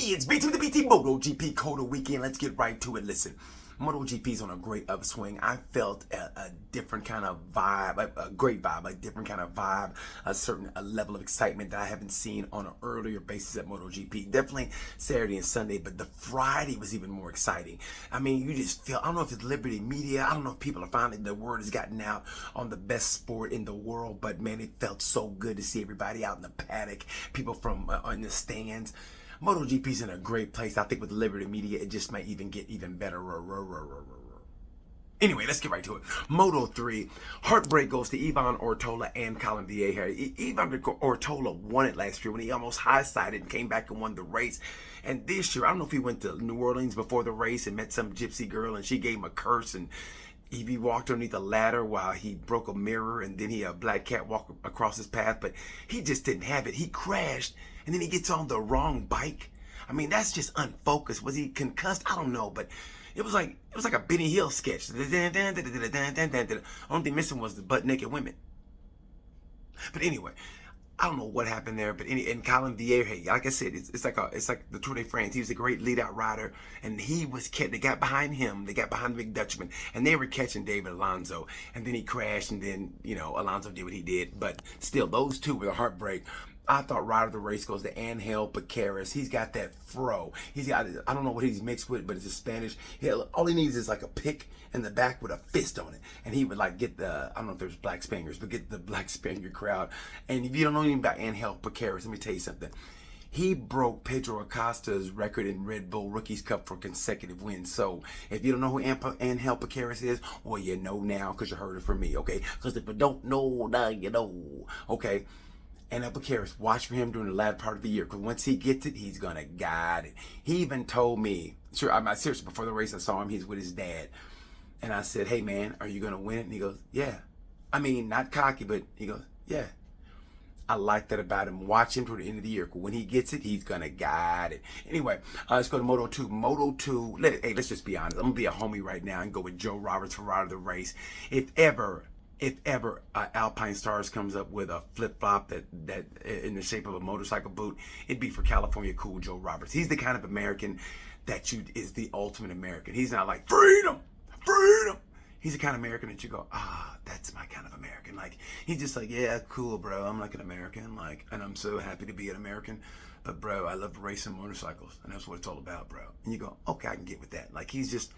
It's BT the BT Motogp Cota weekend. Let's get right to it. Listen, Motogp's on a great upswing. I felt a different kind of vibe, a great vibe, a different kind of vibe, a certain level of excitement that I haven't seen on an earlier basis at Motogp. Definitely Saturday and Sunday, but the Friday was even more exciting. I mean, you just feel, I don't know if it's Liberty Media, I don't know if people are finally, the word has gotten out on the best sport in the world, but man, it felt so good to see everybody out in the paddock, people from in the stands. Motogp's in a great place. I think with Liberty Media, it just might even get even better. Anyway, let's get right to it. Moto 3, heartbreak goes to Ivan Ortola and Colin Vieira. Ivan Ortola won it last year when he almost high-sided and came back and won the race. And this year, I don't know if he went to New Orleans before the race and met some gypsy girl and she gave him a curse, and he walked underneath a ladder while he broke a mirror, and then a black cat walked across his path, but he just didn't have it. He crashed, and then he gets on the wrong bike. I mean, that's just unfocused. Was he concussed? I don't know, but it was like a Benny Hill sketch. Only thing missing was the butt naked women. But anyway, I don't know what happened there, but and Colin Vieira, like I said, it's like the Tour de France. He was a great lead-out rider, and they got behind him, they got behind the big Dutchman, and they were catching David Alonso, and then he crashed, and then, Alonso did what he did, but still, those two were a heartbreak. I thought rider of the race goes to Angel Piqueras. He's got that fro. He's got, I don't know what he's mixed with, but it's a Spanish. All he needs is like a pick in the back with a fist on it. And he would like get I don't know if there's black Spaniards, but get the black Spaniard crowd. And if you don't know anything about Angel Piqueras, let me tell you something. He broke Pedro Acosta's record in Red Bull Rookies Cup for consecutive wins. So if you don't know who Angel Piqueras is, well, you know now because you heard it from me, okay? Because if you don't know, now you know, okay? And Piqueras, watch for him during the latter part of the year, because once he gets it, he's gonna guide it. He even told me, seriously, before the race I saw him, he's with his dad, and I said, "Hey man, are you gonna win it?" And he goes, "Yeah." I mean, not cocky, but he goes, "Yeah." I like that about him. Watch him toward the end of the year. When he gets it, he's gonna guide it. Anyway, let's go to Moto 2. Moto 2. Let's just be honest. I'm gonna be a homie right now and go with Joe Roberts for rider of the race. If ever Alpine Stars comes up with a flip-flop that in the shape of a motorcycle boot, it'd be for California cool Joe Roberts. He's the kind of American that is the ultimate American. He's not like freedom. He's the kind of American that you go, that's my kind of American. Like, he's just like, yeah, cool, bro. I'm like an American, and I'm so happy to be an American. But bro, I love racing motorcycles, and that's what it's all about, bro. And you go, okay, I can get with that. Like, he's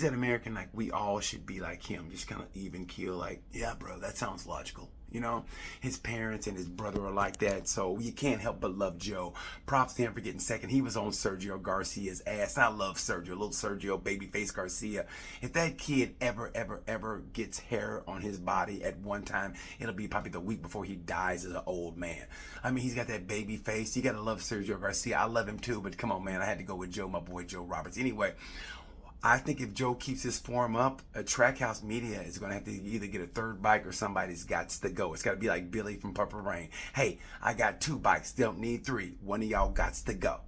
that American, like, we all should be like him, just kind of even keel, like, yeah, bro, that sounds logical. His parents and his brother are like that, so you can't help but love Joe. Props to him for getting second. He was on Sergio Garcia's ass. I love Sergio, little Sergio, babyface Garcia. If that kid ever gets hair on his body at one time, it'll be probably the week before he dies as an old man. I mean, he's got that baby face. You gotta love Sergio Garcia. I love him too, but come on, man, I had to go with Joe, my boy Joe Roberts. Anyway, I think if Joe keeps his form up, Trackhouse Media is going to have to either get a third bike or somebody's got to go. It's got to be like Billy from Purple Rain. Hey, I got 2 bikes. Don't need 3. One of y'all got to go.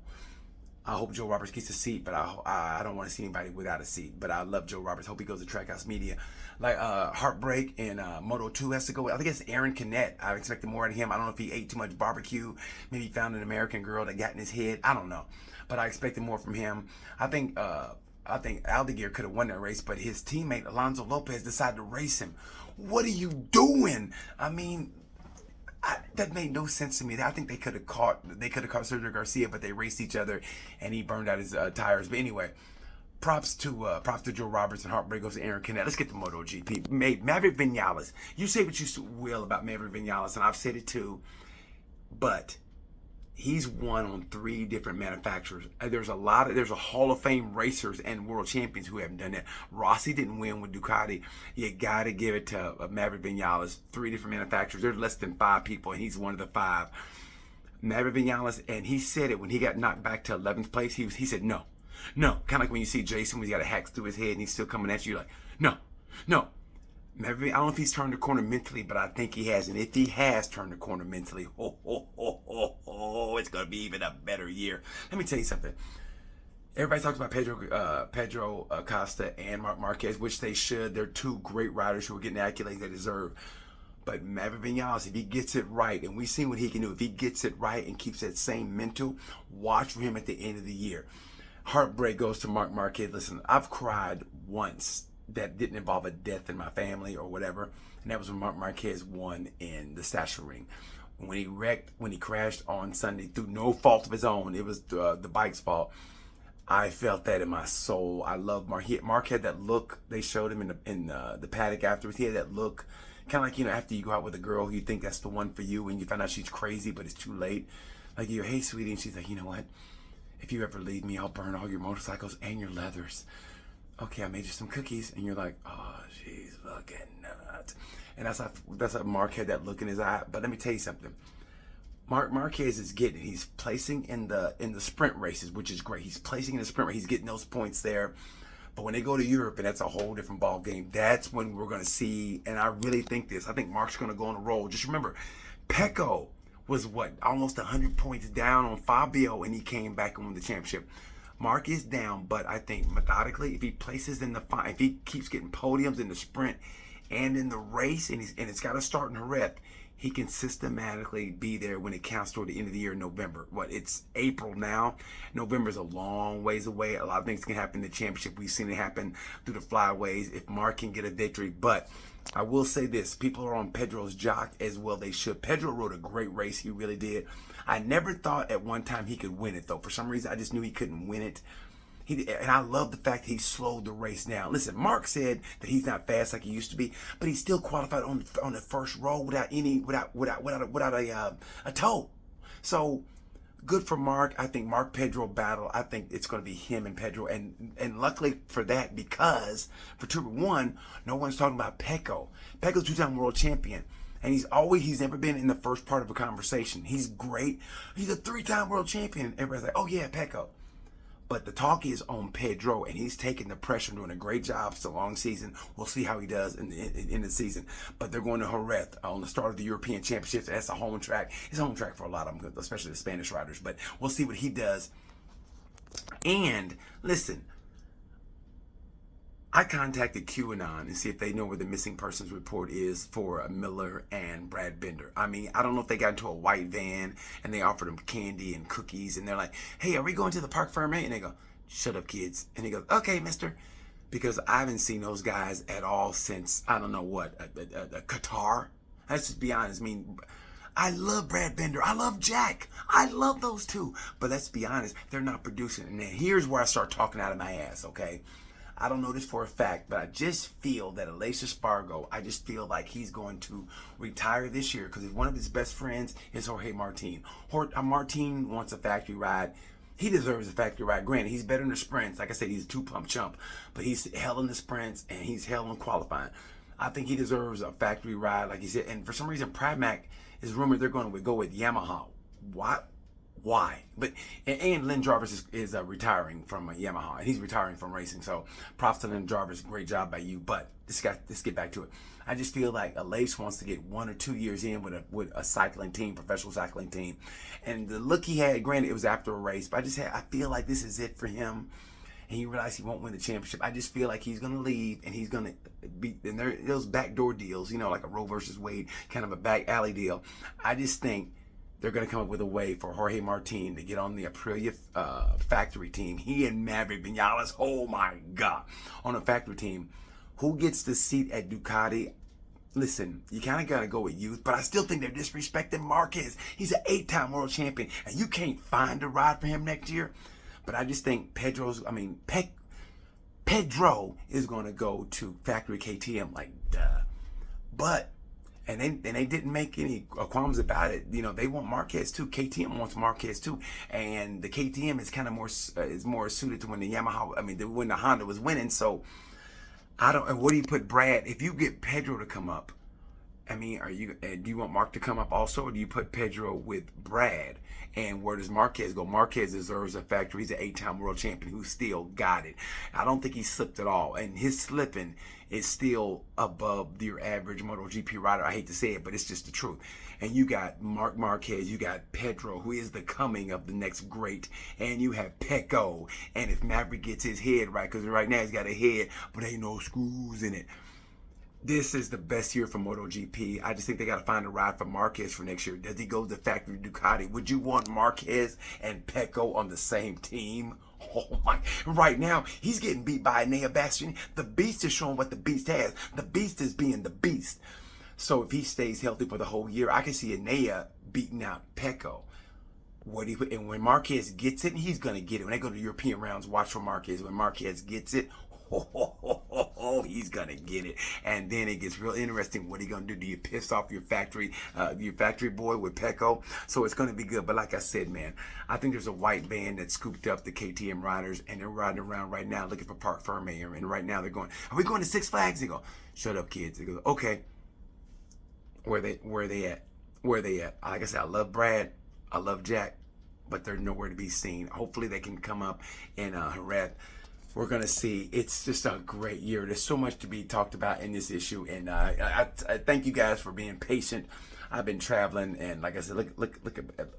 I hope Joe Roberts gets a seat, but I don't want to see anybody without a seat. But I love Joe Roberts. Hope he goes to Trackhouse Media. Like Heartbreak and Moto 2 has to go. I think it's Aaron Canet. I expected more out of him. I don't know if he ate too much barbecue. Maybe he found an American girl that got in his head. I don't know. But I expected more from him. I think Aldeguer could have won that race, but his teammate Alonso Lopez decided to race him. What are you doing? I mean, that made no sense to me. I think they could have caught Sergio Garcia, but they raced each other, and he burned out his tires. But anyway, props to Joe Roberts, and heartbreak goes to Aaron Canet. Let's get to MotoGP. Maverick Vinales. You say what you will about Maverick Vinales, and I've said it too, but he's won on 3 different manufacturers. There's a Hall of Fame racers and world champions who haven't done that. Rossi didn't win with Ducati. You gotta give it to Maverick Vinales. 3 different manufacturers. There's less than 5 people, and he's one of the 5. Maverick Vinales, and he said it when he got knocked back to 11th place. He said no. Kind of like when you see Jason when he got a hacks through his head and he's still coming at you. You're like, no. Maverick, I don't know if he's turned the corner mentally, but I think he has. And if he has turned the corner mentally, it's going to be even a better year. Let me tell you something. Everybody talks about Pedro Acosta and Mark Marquez, which they should. They're 2 great riders who are getting the accolades they deserve. But Maverick Vinales, if he gets it right, and we see what he can do, if he gets it right and keeps that same mental, watch for him at the end of the year. Heartbreak goes to Marc Marquez. Listen, I've cried once that didn't involve a death in my family or whatever, and that was when Marc Marquez won in the Stasher Ring. When he wrecked, when he crashed on Sunday through no fault of his own, it was the bike's fault. I felt that in my soul. I love Mark. Mark had that look. They showed him in the paddock afterwards. He had that look, kind of like, you know, after you go out with a girl, you think that's the one for you, and you find out she's crazy, but it's too late. Like, you're, hey, sweetie, and she's like, you know what? If you ever leave me, I'll burn all your motorcycles and your leathers. Okay, I made you some cookies, and you're like, oh, she's looking nuts. And that's how Mark had that look in his eye. But let me tell you something. Marc Marquez is getting, he's placing in the sprint races, which is great. He's placing in the sprint race. He's getting those points there. But when they go to Europe, and that's a whole different ball game, that's when we're going to see, and I really think this. I think Mark's going to go on a roll. Just remember, Pecco was what, almost 100 points down on Fabio, and he came back and won the championship. Mark is down, but I think methodically, if he places in the fight, if he keeps getting podiums in the sprint and in the race, and it's got to start in Jerez, he can systematically be there when it counts toward the end of the year in November. It's April now. November's a long ways away. A lot of things can happen in the championship. We've seen it happen through the flyways if Mark can get a victory. But I will say this, people are on Pedro's jock as well. They should. Pedro rode a great race. He really did. I never thought at one time he could win it, though. For some reason, I just knew he couldn't win it. And I love the fact that he slowed the race down. Listen, Mark said that he's not fast like he used to be, but he still qualified on the first row without a tow. So good for Mark. I think Mark Pedro battle. I think it's going to be him and Pedro, and luckily for that, because for Turbo One, no one's talking about Pecco. Pecco's two-time world champion. And he's never been in the first part of a conversation. He's great. He's a three-time world champion. Everybody's like, oh yeah, Pecco. But the talk is on Pedro, and he's taking the pressure, doing a great job. It's a long season. We'll see how he does in the season. But they're going to Jerez on the start of the European Championships. That's a home track. It's a home track for a lot of them, especially the Spanish riders. But we'll see what he does. And listen, I contacted QAnon and see if they know where the missing persons report is for Miller and Brad Bender. I mean, I don't know if they got into a white van and they offered them candy and cookies, and they're like, hey, are we going to the Parc Fermé? And they go, shut up, kids. And he goes, okay, mister. Because I haven't seen those guys at all since, I don't know what, Qatar. Let's just be honest. I mean, I love Brad Bender. I love Jack. I love those two. But let's be honest, they're not producing. And then here's where I start talking out of my ass, okay? I don't know this for a fact, but I just feel that Aleix Espargaro, I just feel like he's going to retire this year because one of his best friends is Jorge Martin. Martin wants a factory ride. He deserves a factory ride. Granted, he's better in the sprints. Like I said, he's a two-pump chump, but he's hell in the sprints and he's hell in qualifying. I think he deserves a factory ride, like he said. And for some reason, Pramac is rumored they're going to go with Yamaha. What? Why? But and Lynn Jarvis is retiring from Yamaha, and he's retiring from racing. So props to Lynn Jarvis, great job by you. But let's get back to it. I just feel like Aleix wants to get 1 or 2 years in with a cycling team, professional cycling team. And the look he had, granted it was after a race, but I feel like this is it for him. And he realized he won't win the championship. I just feel like he's going to leave, and he's going to be, and there those backdoor deals, you know, like a Roe versus Wade, kind of a back alley deal. I just think they're going to come up with a way for Jorge Martin to get on the Aprilia factory team. He and Maverick Vinales, oh my God, on a factory team. Who gets the seat at Ducati? Listen, you kind of got to go with youth, but I still think they're disrespecting Marquez. He's an 8-time world champion, and you can't find a ride for him next year. But I just think Pedro is going to go to factory KTM, like, duh. But And they didn't make any qualms about it. You know, they want Marquez too. KTM wants Marquez too. And the KTM is kind of more suited to when the Yamaha, when the Honda was winning. So I don't. And what do you put Brad? If you get Pedro to come up, do you want Mark to come up also, or do you put Pedro with Brad? And where does Marquez go? Marquez deserves a factor. He's an 8-time world champion who still got it. I don't think he slipped at all. And his slipping is still above your average Motogp rider. I hate to say it, but it's just the truth. And you got Marc Marquez, you got Pedro, who is the coming of the next great, and you have Pecco. And if Maverick gets his head right, because right now he's got a head, but ain't no screws in it. This is the best year for MotoGP. I just think they got to find a ride for Marquez for next year. Does he go to the factory Ducati? Would you want Marquez and Pecco on the same team? Oh my! Right now, he's getting beat by Enea Bastian. The Beast is showing what the Beast has. The Beast is being the Beast. So if he stays healthy for the whole year, I can see Enea beating out Pecco. And when Marquez gets it, he's going to get it. When they go to European rounds, watch for Marquez. When Marquez gets it, he's going to get it. And then it gets real interesting. What are you going to do? Do you piss off your factory boy with Pecco? So it's going to be good. But like I said, man, I think there's a white van that scooped up the KTM riders, and they're riding around right now looking for Park Ferme. And right now they're going, are we going to Six Flags? They go, shut up, kids. They go, okay. Where they at? Like I said, I love Brad. I love Jack, but they're nowhere to be seen. Hopefully they can come up in Jerez. We're going to see. It's just a great year. There's so much to be talked about in this issue, and I thank you guys for being patient. I've been traveling, and like I said, look,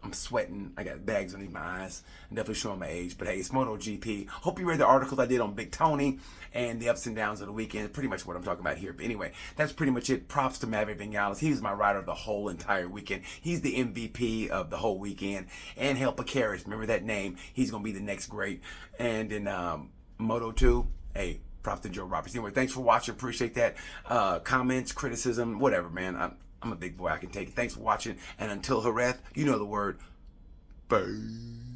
I'm sweating. I got bags underneath my eyes. I'm definitely showing my age, but hey, it's MotoGP. Hope you read the articles I did on Big Tony and the ups and downs of the weekend. Pretty much what I'm talking about here. But anyway, that's pretty much it. Props to Maverick Vinales. He was my rider of the whole entire weekend. He's the MVP of the whole weekend. And Helpa Karras, remember that name. He's going to be the next great. And in Moto 2, hey, props to Joe Roberts. Anyway, thanks for watching. Appreciate that. Comments, criticism, whatever, man. I'm a big boy. I can take it. Thanks for watching. And until Jerez, you know the word. Bye.